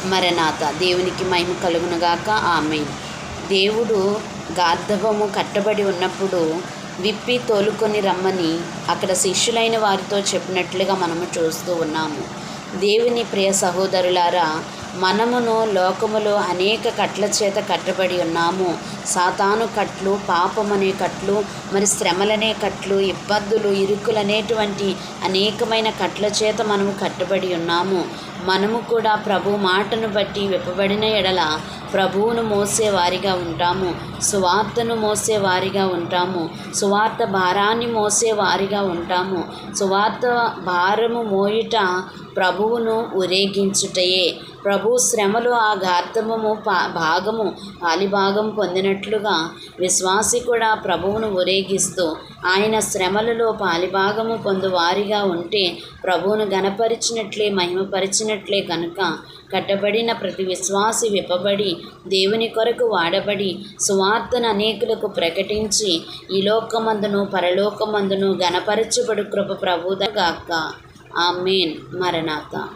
మరణాత. దేవునికి మహిమ కలుగునుగాక. ఆమేన్. దేవుడు గార్ధబము కట్టబడి ఉన్నప్పుడు విప్పి తోలుకొని రమ్మని అక్కడ శిష్యులైన వారితో చెప్పినట్లుగా మనము చూస్తూ ఉన్నాము. దేవుని ప్రియ సహోదరులారా, మనమును లోకములో అనేక కట్ల చేత కట్టబడి ఉన్నాము. సాతాను కట్లు, పాపమనే కట్లు, మరి శ్రమలనే కట్లు, ఇబ్బందులు, ఇరుకులనేటువంటి అనేకమైన కట్ల చేత మనము కట్టబడి ఉన్నాము. మనము కూడా ప్రభు మాటను బట్టి విప్పబడిన ఎడల ప్రభువును మోసేవారిగా ఉంటాము, సువార్తను మోసేవారిగా ఉంటాము, సువార్త భారాన్ని మోసేవారిగా ఉంటాము. సువార్త భారము మోయుట ప్రభువును ఊరేగించుటయే. ప్రభు శ్రమలో ఆ గార్ధబము పాలిభాగం పొందినట్లుగా విశ్వాసి కూడా ప్రభువును ఊరేగిస్తూ ఆయన శ్రమలలో పాలిభాగము పొందువారిగా ఉంటే ప్రభువును గణపరిచినట్లే, మహిమపరిచినట్లే కనుక కట్టబడిన ప్రతి విశ్వాసి విప్పబడి దేవుని కొరకు వాడబడి సువార్తను అనేకులకు ప్రకటించి ఈ లోకమందును పరలోకమందును గణపరచబడు కృప ప్రభువుగాక. ఆమేన్. మరణాత.